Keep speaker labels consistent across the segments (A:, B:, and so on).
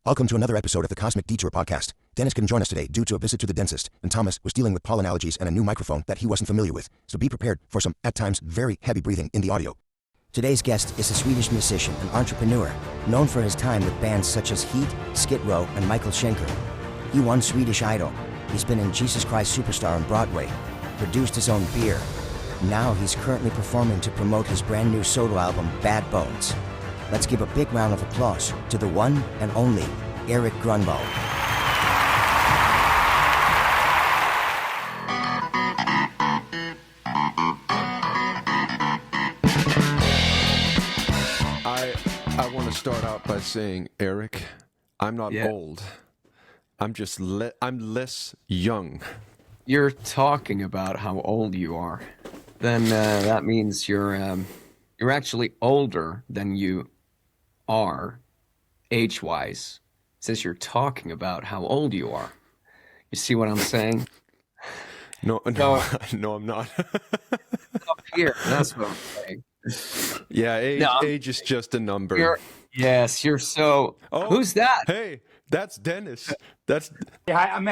A: Welcome to another episode of the Cosmic Detour podcast. Dennis couldn't join us today due to a visit to the dentist, and Thomas was dealing with pollen allergies and a new microphone that he wasn't familiar with, so be prepared for some, at times, very heavy breathing in the audio.
B: Today's guest is a Swedish musician and entrepreneur, known for his time with bands such as H.E.A.T, Skid Row, and Michael Schenker. He won Swedish Idol. He's been in Jesus Christ Superstar on Brodway, produced his own beer. Now he's currently performing to promote his brand new solo album, Bad Bones. Let's give a big round of applause to the one and only Erik Grönwall.
C: I want to start out by saying, Erik, I'm not old. I'm just I'm less young.
D: You're talking about how old you are. Then that means you're actually older than you are, age-wise, since you're talking about how old you are. You see what I'm saying?
C: No, I'm not.
D: Up here, that's what I'm saying.
C: Yeah, age is just a number.
D: You're so...
C: Oh,
D: who's that?
C: Hey, that's Dennis. That's...
E: Yeah, I'm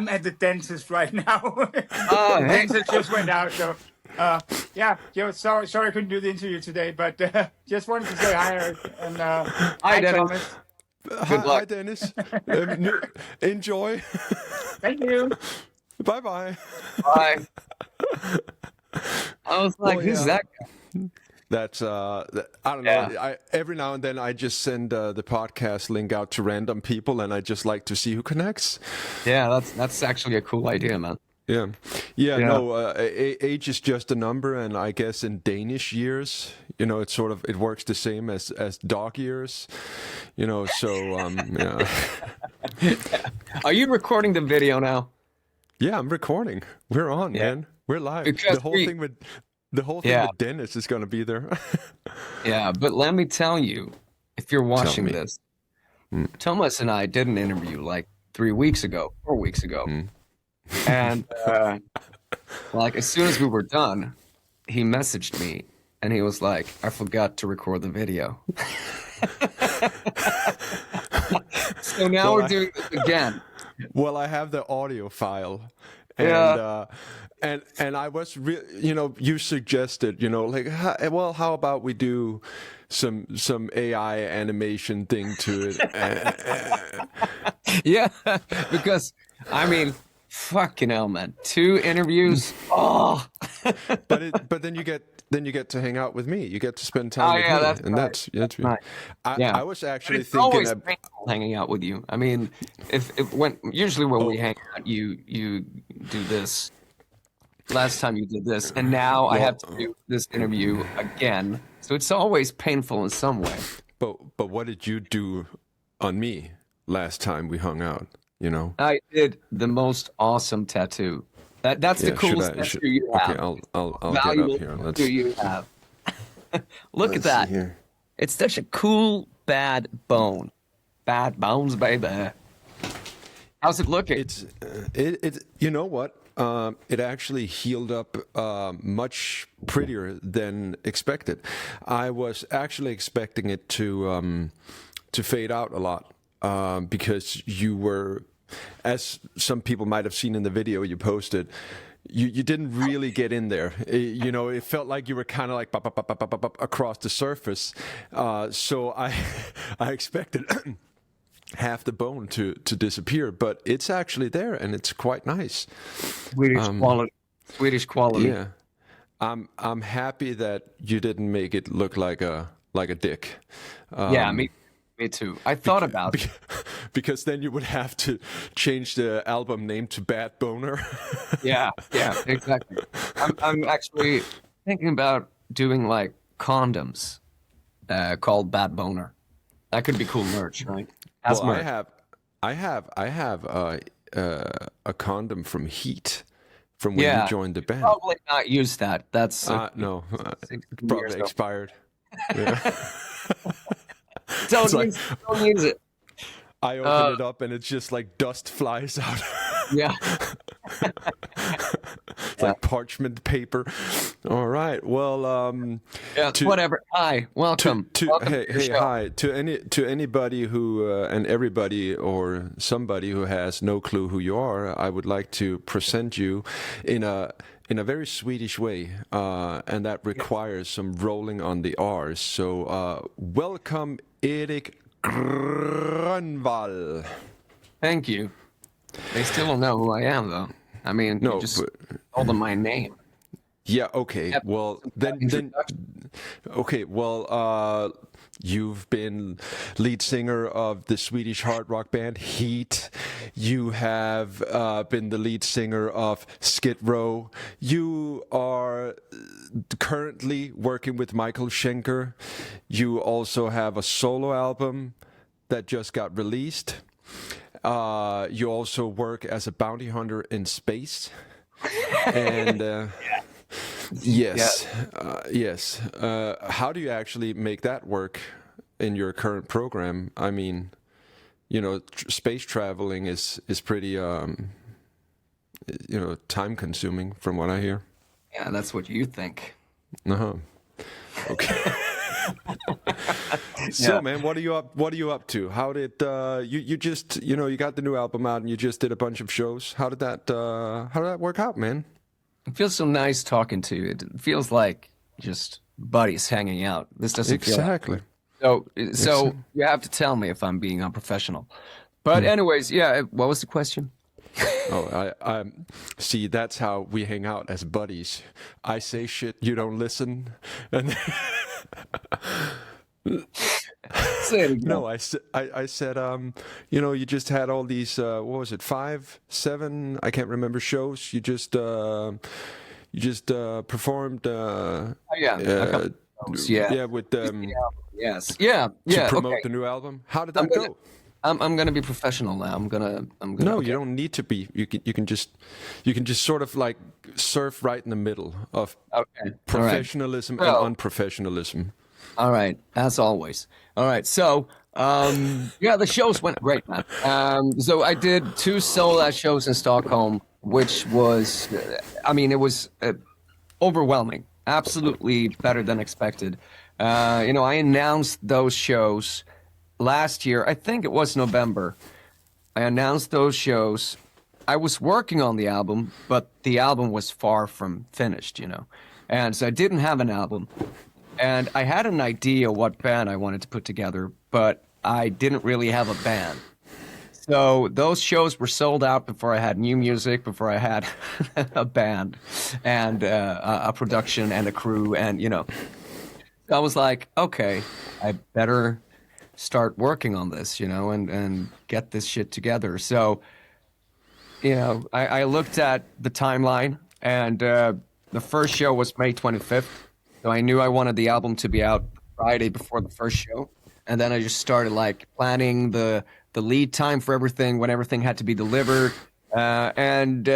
E: at the dentist right now.
D: Oh,
E: The
D: hey.
E: dentist just went out, so... sorry I couldn't do the interview today, but just wanted to say hi, Erik, and hi,
D: Dennis.
E: Thomas.
C: Hi, Dennis. Enjoy.
E: Thank you.
C: Bye-bye.
D: Bye. I was like, who's that guy?
C: That's I don't know. Every now and then I just send the podcast link out to random people, and I just like to see who connects.
D: Yeah, that's actually a cool idea, man.
C: Yeah. No, age is just a number, and I guess in Danish years, it works the same as dog years, So yeah.
D: Are you recording the video now?
C: Yeah, I'm recording. We're on, man. We're live.
D: Because
C: the whole thing with Dennis is going to be there.
D: Yeah, but let me tell you, if you're watching this, Thomas and I did an interview like 4 weeks ago. And as soon as we were done, he messaged me and he was like, I forgot to record the video. So now we're doing this again.
C: Well, I have the audio file. And and I was you suggested, how about we do some AI animation thing to it.
D: Yeah, because fucking hell, man. 2 interviews. Oh.
C: but then you get to hang out with me. You get to spend time with me.
D: That's
C: and
D: right.
C: that's
D: right.
C: I was actually
D: it's
C: thinking
D: always painful hanging out with you. Usually when we hang out, you do this. Last time you did this, and now I have to do this interview again. So it's always painful in some way.
C: But what did you do on me last time we hung out?
D: I did the most awesome tattoo. That's the coolest tattoo you have.
C: Okay, I'll get up here. Let's
D: tattoo you have. Look at that.
C: Here.
D: It's such a cool bad bone. Bad bones, baby. How's it looking?
C: It's you know what? It actually healed up much prettier than expected. I was actually expecting it to fade out a lot because you were, as some people might have seen in the video you posted, you didn't really get in there. It felt like you were kind of like across the surface. So I expected half the bone to disappear, but it's actually there, and it's quite nice.
D: Swedish quality.
C: Yeah, I'm happy that you didn't make it look like a dick.
D: Yeah, me too. I thought about it
C: because then you would have to change the album name to Bad Boner.
D: yeah, exactly. I'm actually thinking about doing like condoms called Bad Boner. That could be cool merch, right?
C: Well, I have a condom from H.E.A.T from when you joined the band.
D: Probably not use that. That's
C: no, probably expired. Yeah.
D: Don't use it.
C: I open it up and it's just like dust flies out.
D: Yeah.
C: It's like parchment paper. All right. Well,
D: whatever. Hi, welcome. Welcome to the show.
C: Hi to anybody who and everybody or somebody who has no clue who you are. I would like to present you in a very Swedish way, and that requires some rolling on the R's. So, welcome, Erik Grönwall.
D: Thank you. They still don't know who I am, though. I mean,
C: no,
D: you just told them my name.
C: Yeah. Okay.
D: Yep.
C: Well, then. Okay. Well, you've been lead singer of the Swedish hard rock band H.E.A.T. You have been the lead singer of Skid Row. You are currently working with Michael Schenker. You also have a solo album that just got released. You also work as a bounty hunter in space. And yes. How do you actually make that work in your current program? I mean, space traveling is pretty time consuming from what I hear.
D: Yeah, that's what you think.
C: Okay. So, man, what are you up to? How did you just you got the new album out and you just did a bunch of shows? How did that work out, man?
D: It feels so nice talking to you. It feels like just buddies hanging out. This doesn't feel
C: exactly.
D: So you have to tell me if I'm being unprofessional. But anyways, yeah. What was the question?
C: Oh, I see. That's how we hang out as buddies. I say shit, you don't listen, and
D: Say it again.
C: no, I said, you just had all these. What was it? 5, 7? I can't remember shows. You just performed.
D: A couple shows, yeah,
C: with
D: yes, yeah,
C: to promote the new album. How did that go?
D: I'm gonna be professional now. I'm gonna.
C: No,
D: okay.
C: you don't need to be. You can just sort of like surf right in the middle of professionalism and unprofessionalism.
D: All right, as always. All right, so the shows went great, man. So I did 2 solo shows in Stockholm, which was, it was overwhelming, absolutely better than expected. I announced those shows last year. I think it was November. I announced those shows. I was working on the album, but the album was far from finished, and so I didn't have an album. And I had an idea what band I wanted to put together, but I didn't really have a band. So those shows were sold out before I had new music, before I had a band and a production and a crew. And, I was like, okay, I better start working on this, and get this shit together. So, I looked at the timeline, and the first show was May 25th. So I knew I wanted the album to be out Friday before the first show. And then I just started planning the lead time for everything, when everything had to be delivered. And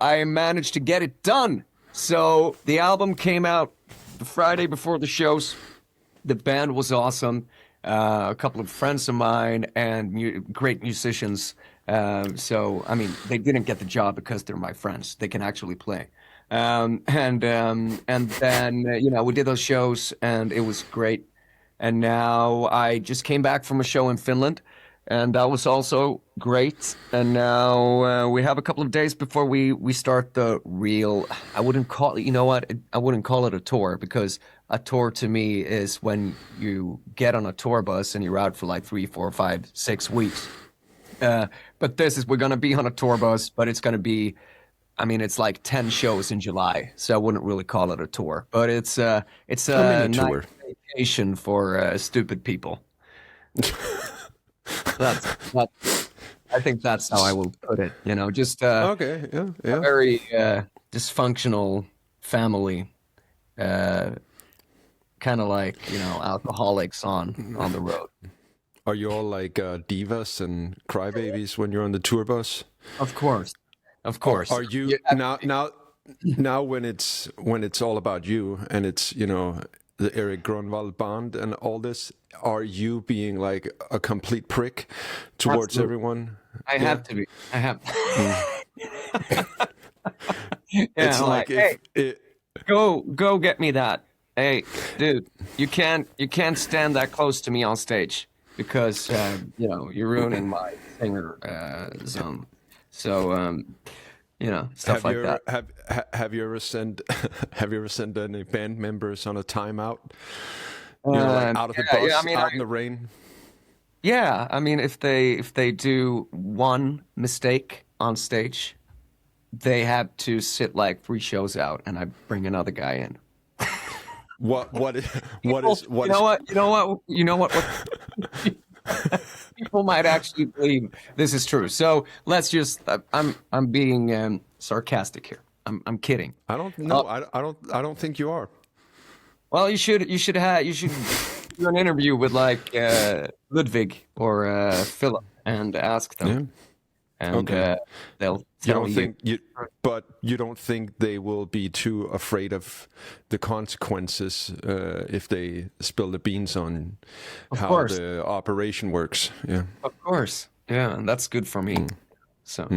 D: I managed to get it done. So the album came out the Friday before the shows. The band was awesome. A couple of friends of mine and great musicians. They didn't get the job because they're my friends. They can actually play. And then we did those shows and it was great. And now I just came back from a show in Finland, and that was also great. And now we have a couple of days before we start the real. I wouldn't call it. I wouldn't call it a tour, because a tour to me is when you get on a tour bus and you're out for 3, 4, 5, 6 weeks. But we're gonna be on a tour bus, but it's gonna be. It's 10 shows in July, so I wouldn't really call it a tour. But it's a nice
C: tour.
D: Vacation for stupid people. I think that's how I will put it. Just
C: okay, yeah.
D: A very dysfunctional family, kind of like alcoholics on the road.
C: Are you all like divas and crybabies when you're on the tour bus?
D: Of course.
C: Are you now when it's all about you and it's the Erik Grönwall band and all this? Are you being like a complete prick towards everyone?
D: I have to be. I have. Yeah,
C: It's
D: I'm
C: like
D: like, hey,
C: if it.
D: go get me that. Hey, dude, you can't stand that close to me on stage because you're ruining my singer zone. So stuff
C: Have
D: like
C: you ever
D: that.
C: have you ever sent have you ever sent any band members on a timeout? Like out of the
D: Yeah, I
C: bus,
D: mean,
C: out in the rain.
D: yeah, I mean, if they do one mistake on stage, they have to sit like 3 shows out, and I bring another guy in.
C: What is
D: People,
C: what
D: you
C: is
D: know what? People might actually believe this is true. So let's just. I'm being sarcastic here. I'm kidding.
C: I don't
D: Uh,
C: know. I don't think you are.
D: well, you should do an interview with like Ludwig or Philip and ask
C: Yeah.
D: them, and
C: Okay.
D: they'll
C: You
D: tell
C: don't
D: you.
C: think you, but you don't think they will be too afraid of the consequences if they spill the beans on
D: Of
C: how
D: course,
C: the operation works. Yeah.
D: of course, yeah, and that's good for me. So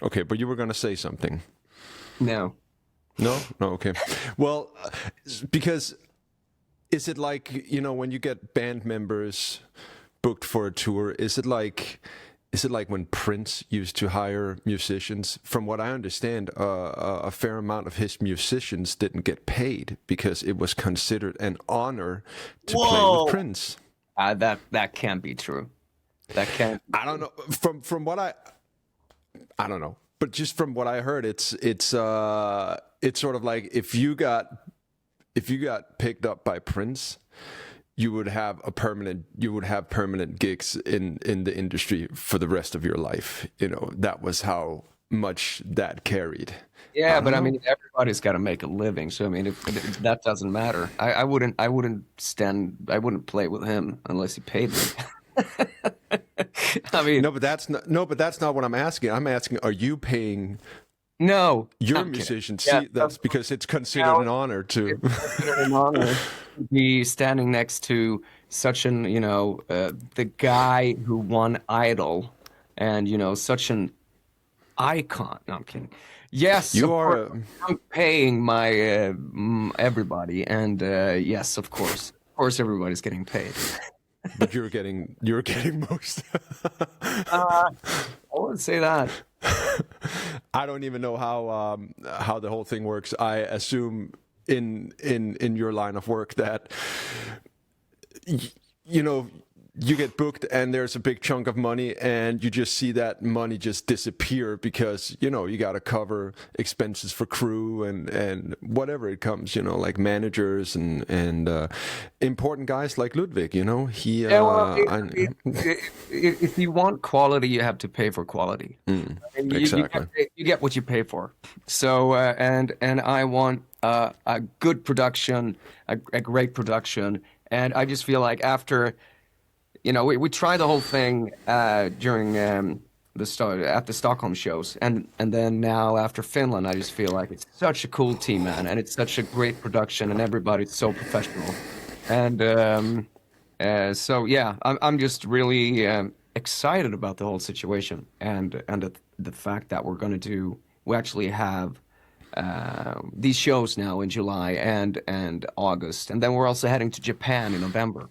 C: Okay, but you were gonna say something.
D: no.
C: No. No. Okay. Well, because is it like when you get band members booked for a tour? Is it like when Prince used to hire musicians? From what I understand, a fair amount of his musicians didn't get paid because it was considered an honor to play with
D: Whoa.
C: Prince.
D: That can't be true. That can't.
C: I don't know. From what I don't know, but just from what I heard, it's sort of like if you got picked up by Prince, you would have permanent gigs in the industry for the rest of your life. That was how much that carried.
D: Yeah, but I
C: know.
D: mean, everybody's got to make a living. So I mean, if that doesn't matter. I wouldn't play with him unless he paid me. I mean,
C: No, but that's not what I'm asking. I'm asking, are you paying
D: no,
C: your
D: I'm kidding.
C: musicians?
D: Yeah,
C: See, that's because it's considered an honor to.
D: it's considered an honor to be standing next to such an, the guy who won Idol and, such an icon. No, I'm kidding. Yes,
C: You
D: of
C: are
D: course, I'm paying my everybody, and yes, of course, everybody's getting paid.
C: but you're getting most.
D: I wouldn't say that.
C: I don't even know how the whole thing works. I assume in your line of work that you get booked and there's a big chunk of money and you just see that money just disappear because you got to cover expenses for crew and whatever it comes, like managers and important guys like Ludwig. He
D: Yeah, well, if you want quality, you have to pay for quality. I mean,
C: exactly.
D: you get what you pay for. So, and I want a good production, a great production, and I just feel like after, we tried the whole thing during at the Stockholm shows, and then now after Finland, I just feel like it's such a cool team, man, and it's such a great production, and everybody's so professional, and so yeah, I'm just really excited about the whole situation, and the fact that we actually have these shows now in July and August, and then we're also heading to Japan in November.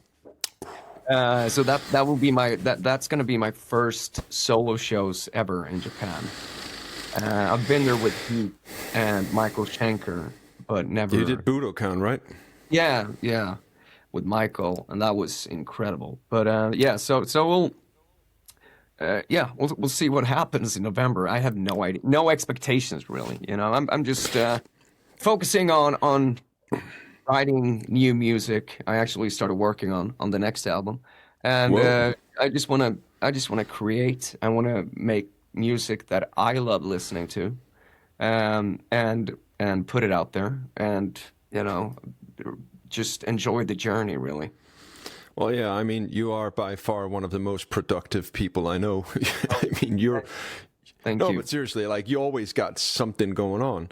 D: So that will be that's going to be my first solo shows ever in Japan. I've been there with H.E.A.T and Michael Schenker, but never.
C: You did Budokan, right?
D: Yeah, with Michael, and that was incredible. But yeah, so we'll see what happens in November. I have no idea, no expectations really. I'm just focusing on writing new music. I actually started working on the next album, and
C: Whoa.
D: I just want to create. I want to make music that I love listening to, and put it out there, and just enjoy the journey. Really.
C: Well, yeah, I mean, you are by far one of the most productive people I know. I mean,
D: Thank
C: no,
D: you.
C: but seriously, like you always got something going on.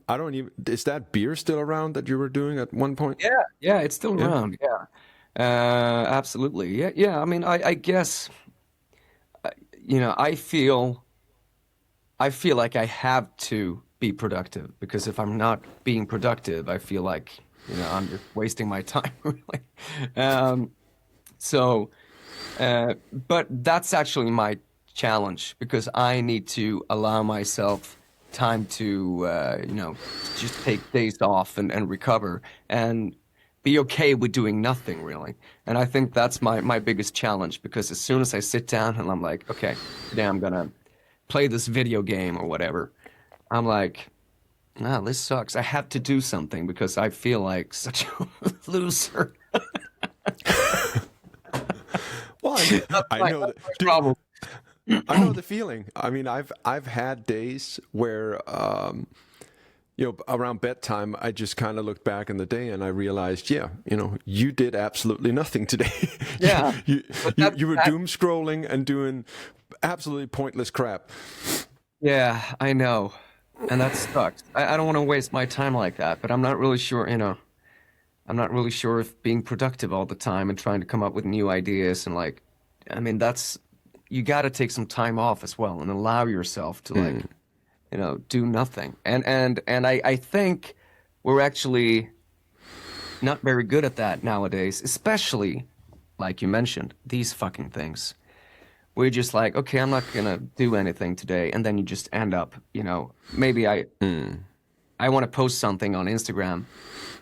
C: I don't even, is that beer still around that you were doing at one point?
D: Yeah, it's still
C: Yeah.
D: around. Yeah, absolutely. Yeah. I mean, I guess, I feel like I have to be productive, because if I'm not being productive, I feel like, I'm just wasting my time, really. But that's actually my challenge, because I need to allow myself time to, just take days off and recover and be okay with doing nothing, really. And I think that's my biggest challenge, because as soon as I sit down and I'm like, okay, today I'm gonna play this video game or whatever, I'm like, no, this sucks. I have to do something because I feel like such a loser.
C: Well, I know that.
D: Problem.
C: I know the feeling. I mean, I've had days where, around bedtime, I just kind of looked back in the day and I realized, you did absolutely nothing today.
D: Yeah.
C: you were doom scrolling and doing absolutely pointless crap.
D: Yeah, I know. And that sucks. I don't want to waste my time like that, but I'm not really sure, I'm not really sure if being productive all the time and trying to come up with new ideas and you got to take some time off as well and allow yourself to do nothing. And I think we're actually not very good at that nowadays, especially, like you mentioned, these fucking things. We're just like, okay, I'm not gonna do anything today, and then you just end up, maybe I want to post something on Instagram,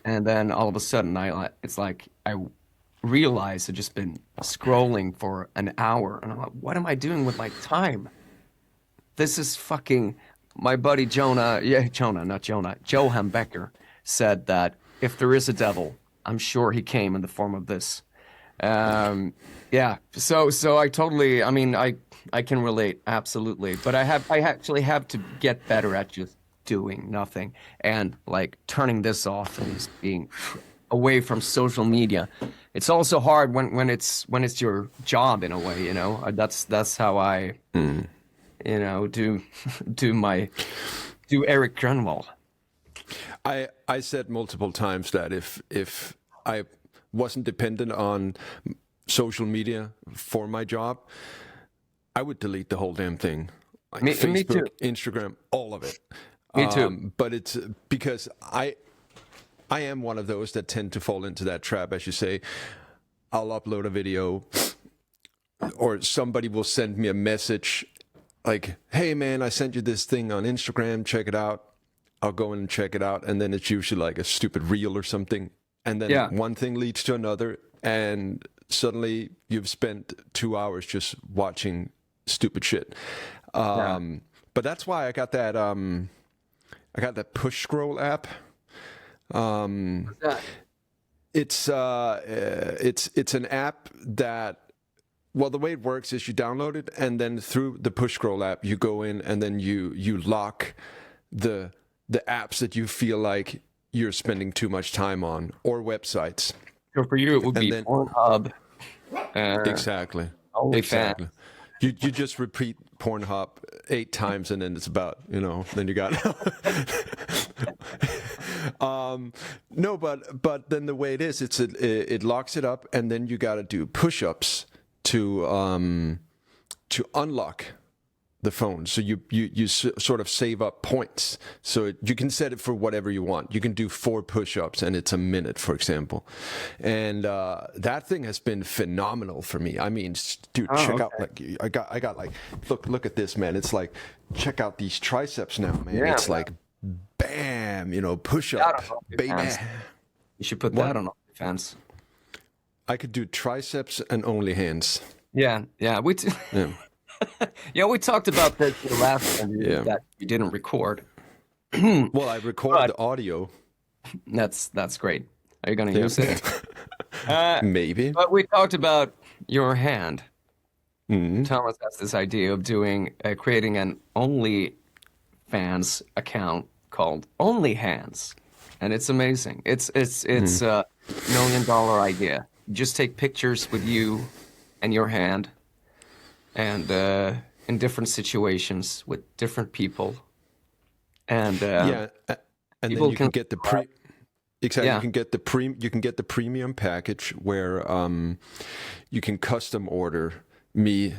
D: and then all of a sudden it's like I realize I've just been scrolling for an hour, and I'm like, what am I doing with my time? This is fucking. My buddy Joe Hambecker said that if there is a devil, I'm sure he came in the form of this. Yeah. So I totally. I mean, I can relate absolutely, but I actually have to get better at just doing nothing and like turning this off and just being away from social media. It's also hard when it's your job in a way. That's how I. Do Erik Grönwall.
C: I said multiple times that if I wasn't dependent on social media for my job, I would delete the whole damn thing. Like Facebook, me too. Instagram, all of it.
D: Me too.
C: But it's because I am one of those that tend to fall into that trap, as you say. I'll upload a video, or somebody will send me a message like, hey man, I sent you this thing on Instagram, check it out. I'll go in and check it out. And then it's usually like a stupid reel or something. And then one thing leads to another. And suddenly you've spent 2 hours just watching stupid shit. But that's why I got that push scroll app.
D: What's that?
C: It's an app that, well, the way it works is you download it, and then through the push scroll app, you go in and then you lock the apps that you feel like you're spending too much time on, or websites.
D: So for you, it would be Pornhub.
C: Exactly.
D: Exactly.
C: You just repeat Pornhub 8 times, and then it's about, then you got. No, but then the way it is, it locks it up, and then you got to do push-ups to unlock the phone. So you sort of save up points. So you can set it for whatever you want. You can do 4 push-ups and it's a minute, for example. And that thing has been phenomenal for me. I mean, dude, check out, like, I got like, look at this, man. It's like, check out these triceps now, man. Yeah, it's like, bam, push up, baby.
D: You should put that on OnlyFans.
C: I could do triceps and only hands.
D: Yeah. We talked about that the last time that you didn't record.
C: Well, I recorded the audio.
D: That's great. Are you going to use it?
C: Maybe.
D: But we talked about your hand. Mm-hmm. Thomas has this idea of creating an OnlyFans account called Only Hands, and it's amazing. It's a $1 million idea. Just take pictures with you and your hand, and in different situations with different people, and
C: and then you can get the you can get the premium package where you can custom order me,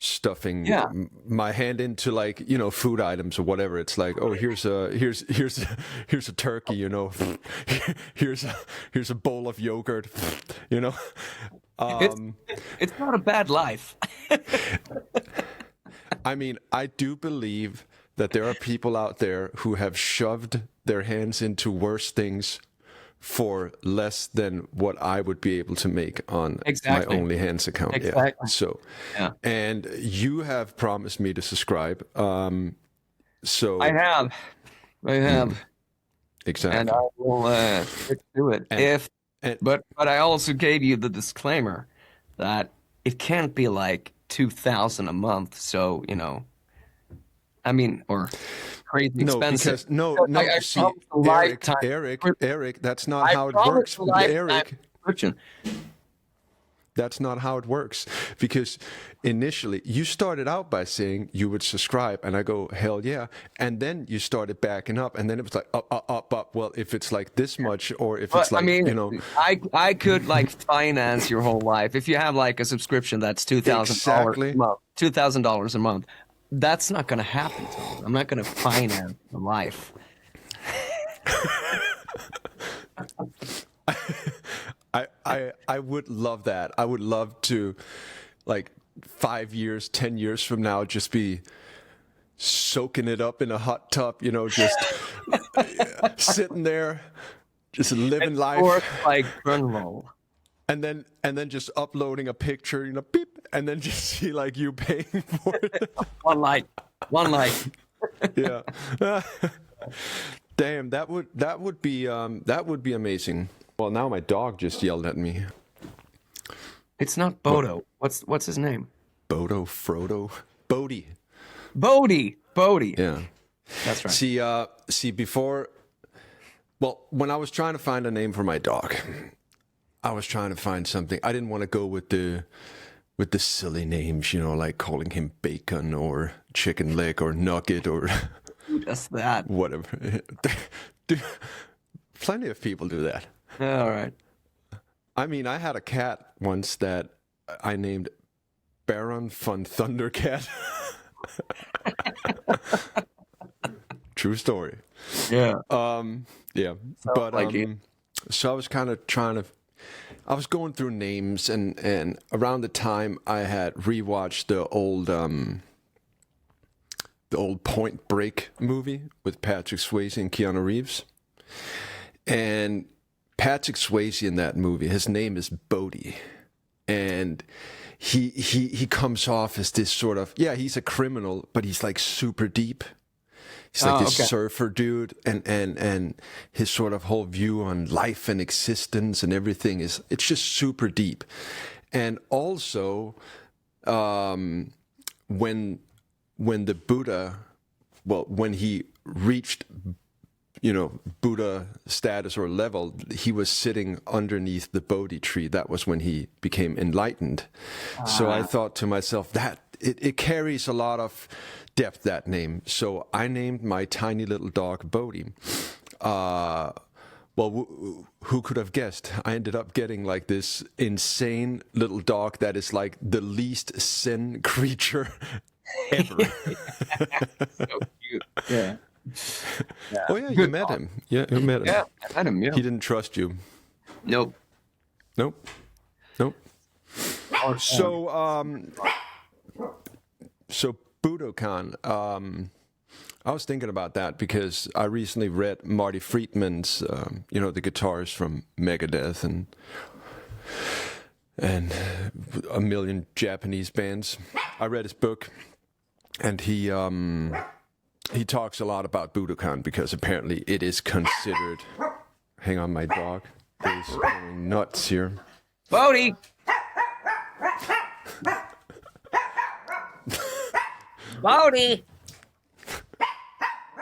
C: stuffing
D: Yeah.
C: my hand into like food items or whatever. It's like, oh, here's a turkey, here's a bowl of yogurt,
D: It's not a bad life.
C: I mean, I do believe that there are people out there who have shoved their hands into worse things for less than what I would be able to make on
D: Exactly.
C: my OnlyHands account.
D: Exactly.
C: Yeah. So,
D: Yeah.
C: and you have promised me to subscribe. So
D: I have.
C: exactly.
D: And I will stick to it. But I also gave you the disclaimer that it can't be like 2,000 a month. So I mean, or crazy expensive.
C: No, see, Eric, that's not how it works. Eric, that's not how it works. Because initially, you started out by saying you would subscribe, and I go, hell yeah. And then you started backing up, and then it was like, up. Well, if it's like this much, or if it's like,
D: I could like finance your whole life. If you have like a subscription that's $2,000 a month, $2,000 a month. That's not going to happen to me. I'm not going to finance the life.
C: I would love that. I would love to, like, 5 years, 10 years from now, just be soaking it up in a hot tub, just sitting there, just living life.
D: Or like Grönwall.
C: And then just uploading a picture, beep, and then just see like you paying for it.
D: One like.
C: Yeah. Damn, that would be amazing. Well, now my dog just yelled at me.
D: It's not Bodo. What's his name?
C: Bodo, Frodo, Bodhi.
D: Bodhi.
C: Yeah,
D: that's right.
C: See before. Well, when I was trying to find a name for my dog, I was trying to find something. I didn't want to go with the silly names, like calling him Bacon or Chicken Leg or Nugget or
D: Who does that?
C: Whatever. Plenty of people do that.
D: All right.
C: I mean, I had a cat once that I named Baron von Thundercat. True story.
D: Yeah.
C: Yeah. But so I was kind of I was going through names, and around the time I had rewatched the old Point Break movie with Patrick Swayze and Keanu Reeves. And Patrick Swayze in that movie, his name is Bodhi. And he comes off as this sort of, he's a criminal, but he's like super deep. He's like this surfer dude, and his sort of whole view on life and existence and everything it's just super deep. And also, when the Buddha, when he reached, Buddha status or level, he was sitting underneath the Bodhi tree. That was when he became enlightened. So I thought to myself that it carries a lot of depth, that name. So I named my tiny little dog Bodhi. Who could have guessed? I ended up getting like this insane little dog that is like the least sin creature ever.
D: So cute. Yeah.
C: Oh yeah, you met him. Yeah, you met him.
D: Yeah, I met him. Yeah.
C: He didn't trust you.
D: Nope.
C: So Budokan, I was thinking about that because I recently read Marty Friedman's, the guitarist from Megadeth and a million Japanese bands. I read his book, and he talks a lot about Budokan because apparently it is considered. Hang on, my dog is going nuts here.
D: Bodhi. Bodhi.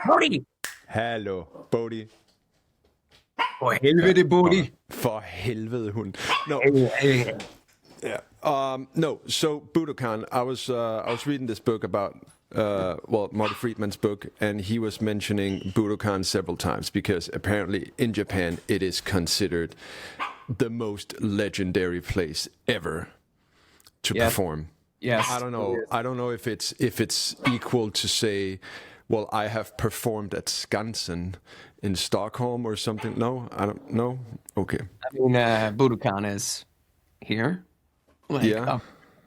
D: Bodhi.
C: Hallo, Bodhi.
D: For helvede, Bodhi.
C: For helvede, hund. No. Yeah. No. So Budokan, I was reading this book about Marty Friedman's book, and he was mentioning Budokan several times because apparently in Japan it is considered the most legendary place ever to perform.
D: Yes.
C: I don't know. I don't know if it's equal to say, well, I have performed at Skansen in Stockholm or something. No, I don't know. Okay.
D: I mean, Budokan is here, like
C: Yeah.
D: up,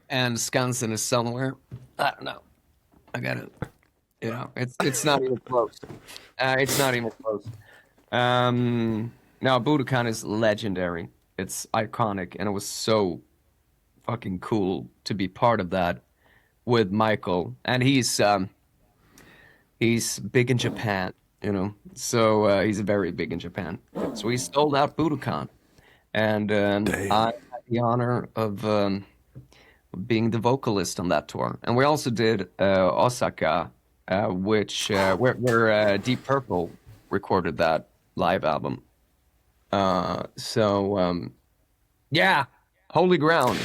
D: and Skansen is somewhere. I don't know. I gotta, it's not even close. It's not even close. Now Budokan is legendary. It's iconic, and it was so fucking cool to be part of that with Michael. And he's big in Japan, so he's very big in Japan. So he sold out Budokan, and I had the honor of being the vocalist on that tour. And we also did Osaka, which where Deep Purple recorded that live album. Yeah, holy ground,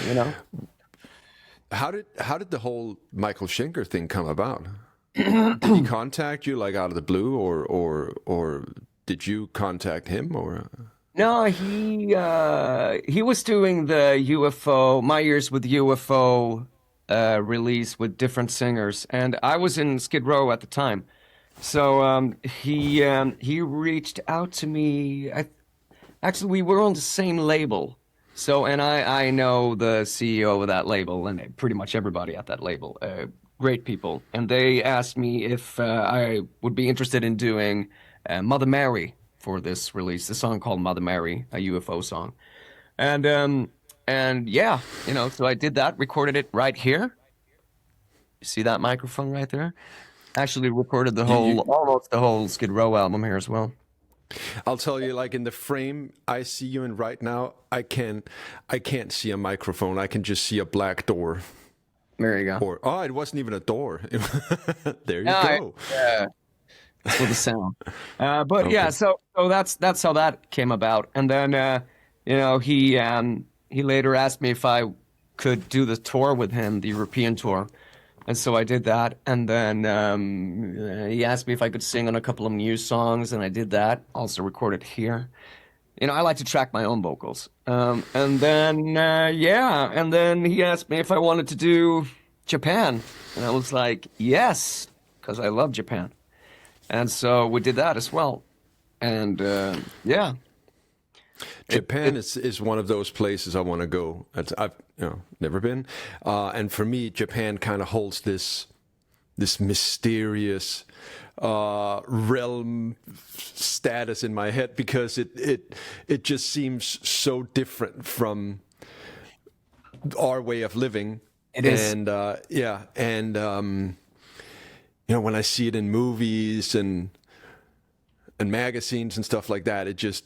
C: How did the whole Michael Schenker thing come about? Did he contact you like out of the blue, or did you contact him, or?
D: No, he was doing the UFO, My Years with UFO release with different singers, and I was in Skid Row at the time. So he reached out to me. Actually, we were on the same label. So, and I know the CEO of that label and pretty much everybody at that label, great people. And they asked me if I would be interested in doing Mother Mary for this release, the song called Mother Mary, a UFO song. And yeah, so I did that, recorded it right here. You see that microphone right there? Actually recorded almost the whole Skid Row album here as well.
C: I'll tell you, like in the frame I see you in right now, I can't see a microphone. I can just see a black door.
D: There you go.
C: Or it wasn't even a door. There you go.
D: Yeah. For the sound. But okay. Yeah, so that's how that came about. And then he later asked me if I could do the tour with him, the European tour. And so I did that, and then he asked me if I could sing on a couple of new songs, and I did that. Also recorded here. I like to track my own vocals. And then he asked me if I wanted to do Japan, and I was like, yes, because I love Japan. And so we did that as well. And yeah.
C: Japan is one of those places I want to go. I've never been, and for me, Japan kind of holds this mysterious realm status in my head because it just seems so different from our way of living.
D: It is,
C: and when I see it in movies and magazines and stuff like that, it just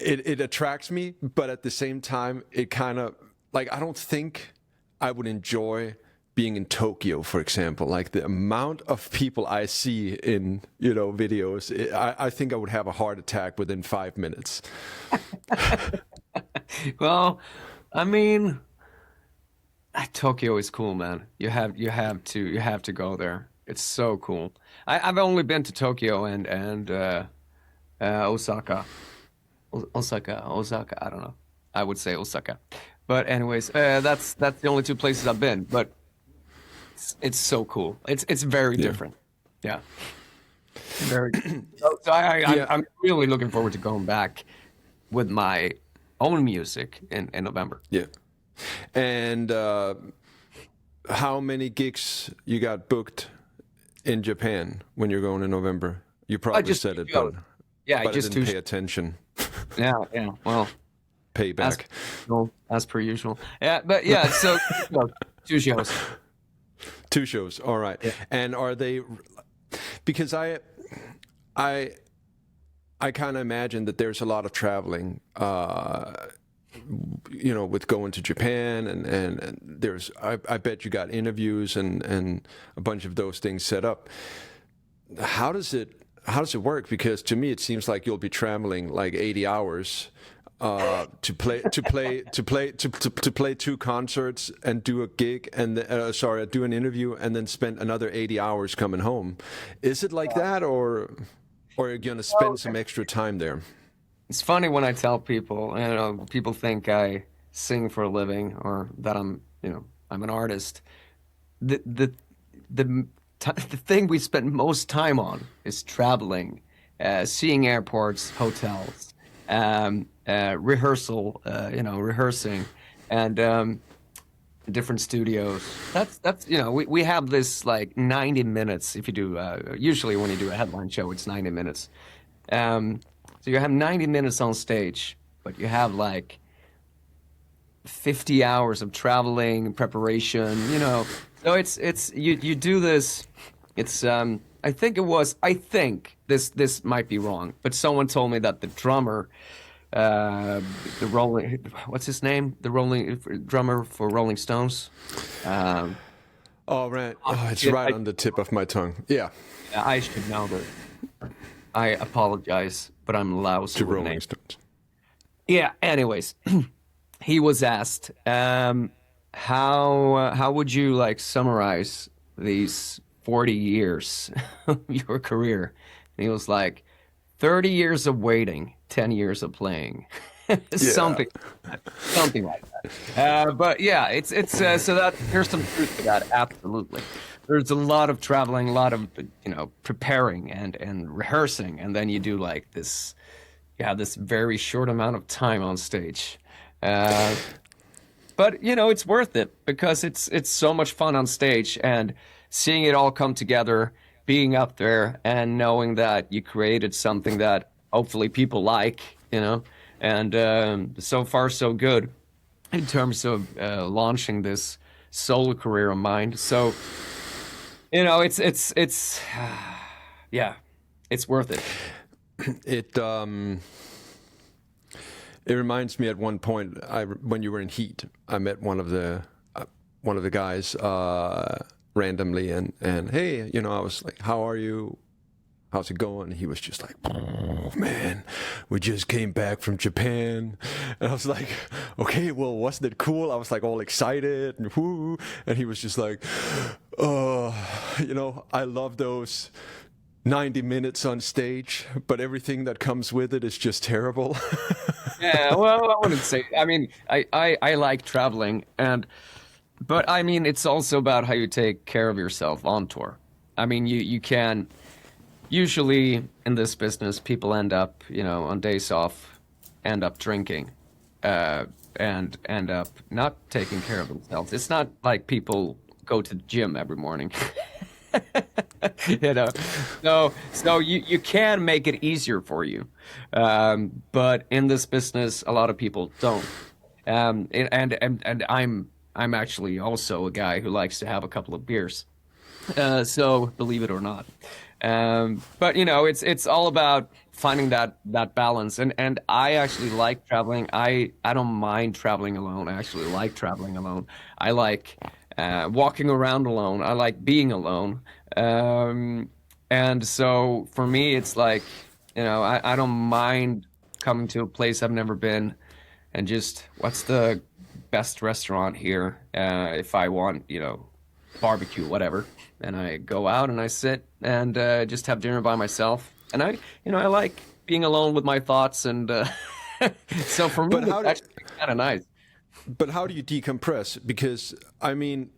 C: It attracts me, but at the same time, it kind of, like, I don't think I would enjoy being in Tokyo, for example. Like, the amount of people I see in, videos, I think I would have a heart attack within 5 minutes.
D: Well, I mean, Tokyo is cool, man. You have to go there. It's so cool. I've only been to Tokyo and Osaka. Osaka, I don't know. I would say Osaka. But anyways, that's the only two places I've been. But it's so cool. It's very different. Yeah. Very. So I'm really looking forward to going back with my own music in November.
C: Yeah. And how many gigs you got booked in Japan when you're going in November? You probably said it, but
D: yeah,
C: but
D: just
C: I didn't pay attention.
D: Yeah. Well,
C: payback.
D: As per usual. Yeah, but yeah. So 2 shows.
C: 2 shows. All right. Yeah. And are they? Because I kind of imagine that there's a lot of traveling. With going to Japan and there's I bet you got interviews and a bunch of those things set up. How does it work? Because to me it seems like you'll be traveling like 80 hours to play 2 concerts and do a gig and do an interview and then spend another 80 hours coming home. Is it like that, or are you going to spend some extra time there?
D: It's funny when I tell people, people think I sing for a living or that I'm, I'm an artist. The the thing we spend most time on is traveling, seeing airports, hotels, rehearsing, and different studios. That's we have this like 90 minutes. If you do usually when you do a headline show, it's 90 minutes. So you have 90 minutes on stage, but you have like 50 hours of traveling, preparation, So it's you do this. It's I think this might be wrong, but someone told me that the drummer, what's his name? The drummer for Rolling Stones.
C: Oh, right. Oh, it's right on the tip of my tongue. Yeah.
D: I should know that. I apologize, but I'm lousy with
C: Rolling
D: names.
C: Stones.
D: Yeah. Anyways, he was asked, how would you like summarize these 40 years of your career? And he was like, 30 years of waiting, 10 years of playing. Something like that. But yeah, it's so that there's some truth to that. Absolutely, there's a lot of traveling, a lot of preparing and rehearsing, and then you do like this. You have this very short amount of time on stage. But it's worth it because it's so much fun on stage and seeing it all come together, being up there and knowing that you created something that hopefully people like, and so far so good in terms of launching this solo career of mine. So, it's yeah, it's worth it.
C: It reminds me at one point when you were in H.E.A.T, I met one of the guys randomly and hey, I was like, how are you? How's it going? And he was just like, oh man, we just came back from Japan. And I was like, okay, well, wasn't it cool? I was like all excited and whoo. And he was just like, I love those 90 minutes on stage, but everything that comes with it is just terrible.
D: Yeah, well, I wouldn't say. I mean, I like traveling, but I mean, it's also about how you take care of yourself on tour. I mean, you can. Usually in this business, people end up, on days off, end up drinking, and end up not taking care of themselves. It's not like people go to the gym every morning. So you can make it easier for you, but in this business, a lot of people don't. And I'm actually also a guy who likes to have a couple of beers. So believe it or not. But it's all about finding that balance. And I actually like traveling. I don't mind traveling alone. I actually like traveling alone. I like walking around alone. I like being alone. And so for me, it's like, I don't mind coming to a place I've never been and just what's the best restaurant here? If I want, barbecue, whatever. And I go out and I sit and just have dinner by myself. And I like being alone with my thoughts. And so for me, it's actually kind of nice.
C: But how do you decompress? Because, I mean,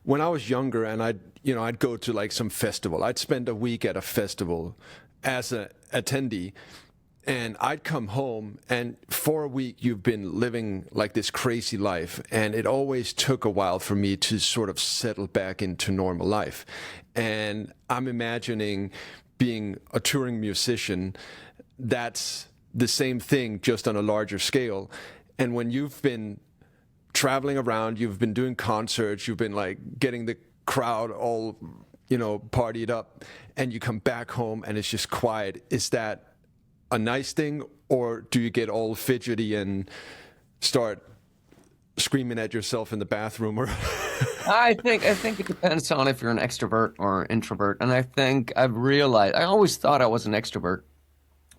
C: when I was younger and I'd go to like some festival, I'd spend a week at a festival as an attendee. And I'd come home, and for a week, you've been living like this crazy life. And it always took a while for me to sort of settle back into normal life. And I'm imagining being a touring musician, that's the same thing, just on a larger scale. And when you've been traveling around, you've been doing concerts, you've been like getting the crowd all, partied up, and you come back home and it's just quiet. Is that a nice thing, or do you get all fidgety and start screaming at yourself in the bathroom? Or
D: I think it depends on if you're an extrovert or introvert. And I think I've realized, I always thought I was an extrovert,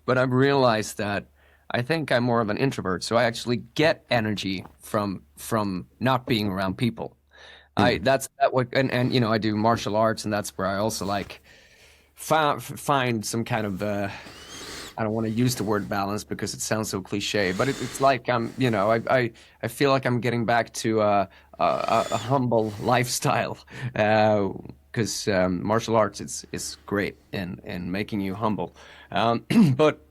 D: but I've realized that I think I'm more of an introvert. So I actually get energy from not being around people. I do martial arts, and that's where I also like find some kind of I don't want to use the word balance because it sounds so cliche, but it's like I'm, you know, I feel like I'm getting back to a humble lifestyle, because martial arts is great in making you humble. But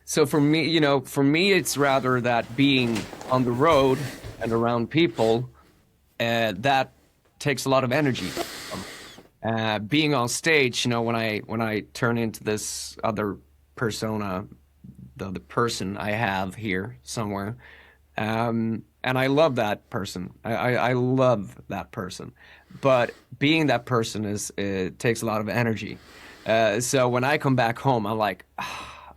D: so for me, you know, for me, it's rather that being on the road and around people, that takes a lot of energy. Being on stage, you know, when I turn into this other persona, the person I have here somewhere, and I love that person. I love that person, but being that person it takes a lot of energy. So when I come back home, I'm like,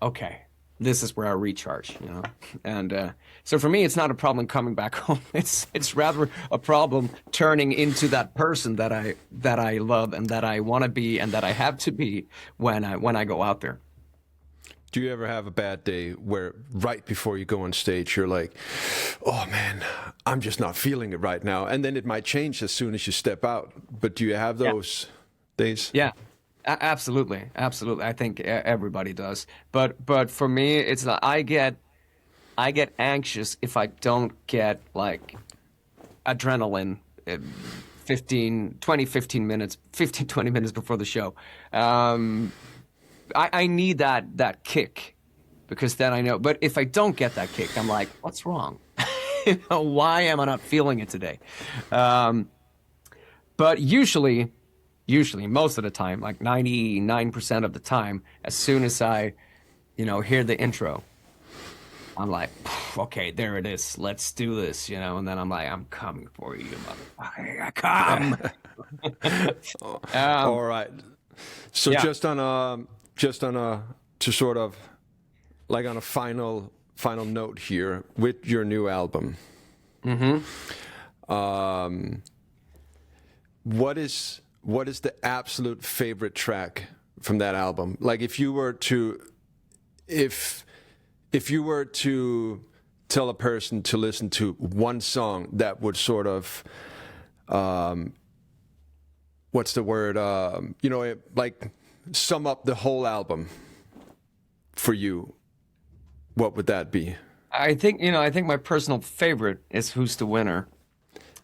D: okay, this is where I recharge, you know. And so for me, it's not a problem coming back home. It's rather a problem turning into that person that I love and that I want to be and that I have to be when I go out there.
C: Do you ever have a bad day where right before you go on stage, you're like, oh man, I'm just not feeling it right now? And then it might change as soon as you step out. But do you have those days?
D: Yeah, absolutely. Absolutely. I think everybody does. But for me, it's like I get anxious if I don't get like adrenaline 15 minutes, 20 minutes before the show. I need that kick, because then I know. But if I don't get that kick, I'm like, what's wrong? You know, why am I not feeling it today? But usually, most of the time, like 99% of the time, as soon as I, you know, hear the intro, I'm like, okay, there it is. Let's do this, you know. And then I'm like, I'm coming for you, motherfucker. I come.
C: All right. So just on a to sort of like on a final note here with your new album. What is the absolute favorite track from that album? Like if you were to tell a person to listen to one song that would sort of what's the word, you know, like sum up the whole album for you, what would that be?
D: I think my personal favorite is "Who's the Winner."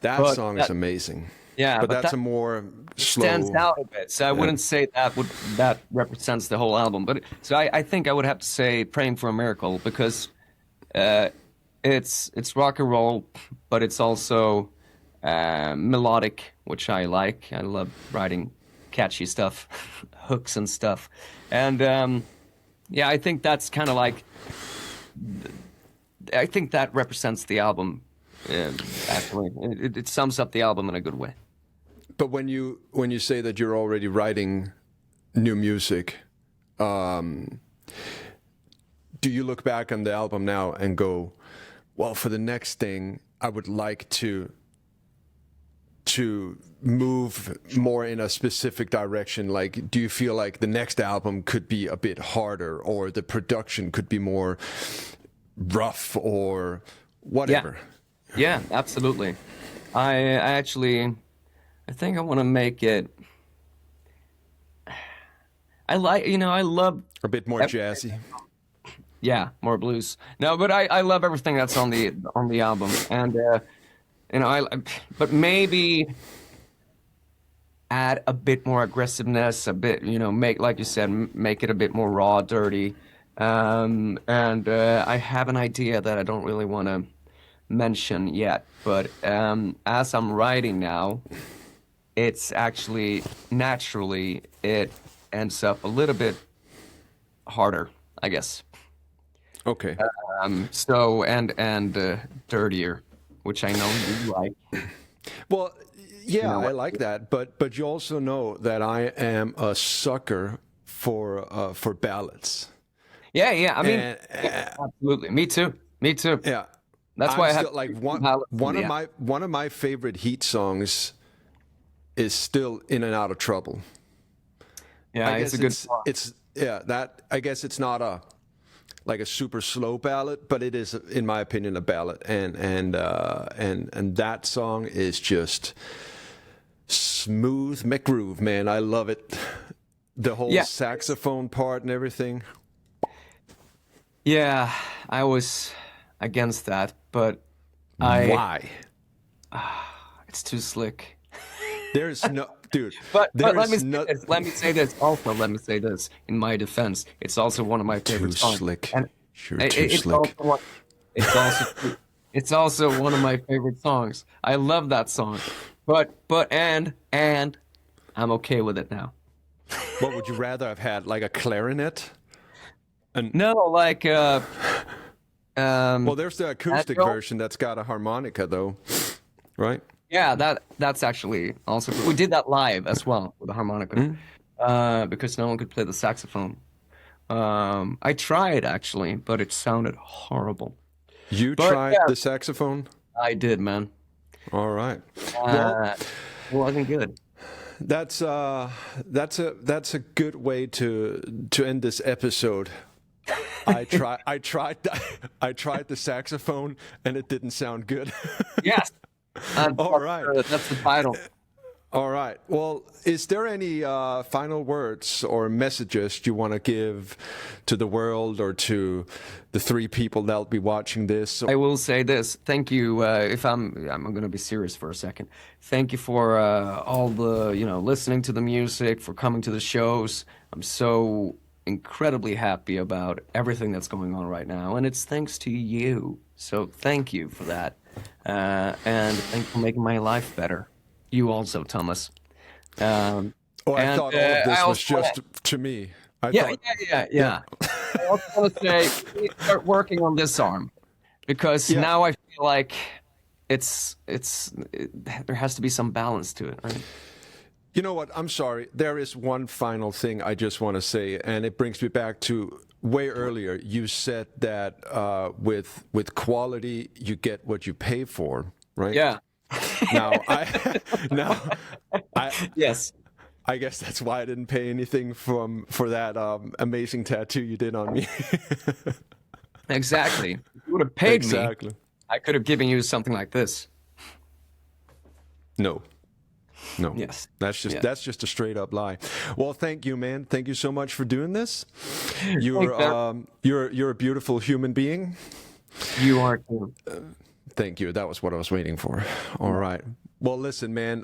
C: That song is amazing.
D: Yeah,
C: but that's a more slow.
D: Stands out a bit. So I wouldn't say that represents the whole album. But so I think I would have to say "Praying for a Miracle," because it's rock and roll, but it's also melodic, which I like. I love writing catchy stuff, hooks and stuff, and I think that's kind of like. I think that represents the album. Actually, it sums up the album in a good way.
C: But when you say that you're already writing new music, do you look back on the album now and go, well, for the next thing, I would like to move more in a specific direction? Like, do you feel like the next album could be a bit harder, or the production could be more rough, or whatever?
D: Yeah, absolutely. I think I want to make it. I love
C: a bit more jazzy.
D: Yeah, more blues. No, but I love everything that's on the album, and but maybe add a bit more aggressiveness, a bit, make, like you said, make it a bit more raw, dirty, and I have an idea that I don't really want to mention yet, but as I'm writing now, it's actually naturally it ends up a little bit harder, I guess.
C: Okay.
D: So and dirtier, which I know you like.
C: Well, yeah, I like that, but you also know that I am a sucker for ballads.
D: Yeah. I mean, absolutely. Me too.
C: Yeah.
D: That's why I have
C: still, like one of my favorite H.E.A.T songs is still "In and Out of Trouble."
D: Yeah, it's a good song.
C: I guess it's not a super slow ballad, but it is, in my opinion, a ballad, and that song is just smooth McGroove, man. I love it. The whole saxophone part and everything.
D: Yeah, I was against that, but
C: Why?
D: it's too slick.
C: There's no, dude.
D: But
C: there
D: let me
C: is
D: say
C: no
D: this. Let me say this. Also, let me say this. In my defense, it's also one of my favorite
C: too
D: songs.
C: slick.
D: And
C: You're too
D: it's
C: slick.
D: also it's also one of my favorite songs. I love that song. But and I'm okay with it now.
C: What would you rather have had? Like a clarinet?
D: No, like
C: Well, there's the acoustic
D: Admiral?
C: version that's got a harmonica, though, right?
D: yeah, that's actually also we did that live as well with the harmonica. Because no one could play the saxophone. I tried actually, but it sounded horrible.
C: You
D: But,
C: tried
D: yeah.
C: the saxophone?
D: I did, man.
C: All right. Well,
D: It wasn't good.
C: that's a good way to end this episode. I tried the saxophone and it didn't sound good.
D: Yes.
C: All right.
D: That's the title.
C: All right. Well, is there any final words or messages you want to give to the world or to the 3 people that'll be watching this?
D: I will say this. Thank you. If I'm going to be serious for a second. Thank you for all the listening to the music, for coming to the shows. I'm so incredibly happy about everything that's going on right now, and it's thanks to you. So thank you for that, and thank you for making my life better. You also, Thomas.
C: I thought all of this was just to me.
D: Yeah. I also want to say, we need to start working on this arm, because now I feel like there has to be some balance to it, right?
C: You know what? I'm sorry. There is one final thing I just want to say, and it brings me back to way earlier. You said that with quality, you get what you pay for, right?
D: Yeah. Yes.
C: I guess that's why I didn't pay anything for that amazing tattoo you did on me.
D: Exactly. If you would have paid me, I could have given you something like this.
C: No.
D: Yes.
C: That's just a straight up lie. Well, thank you, man. Thank you so much for doing this. You're a beautiful human being.
D: You are too.
C: Thank you. That was what I was waiting for. All right. Well, listen, man.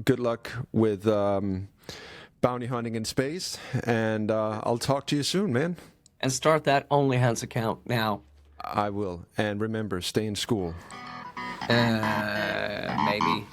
C: Good luck with bounty hunting in space, and I'll talk to you soon, man.
D: And start that OnlyHands account now.
C: I will. And remember, stay in school.
D: Maybe.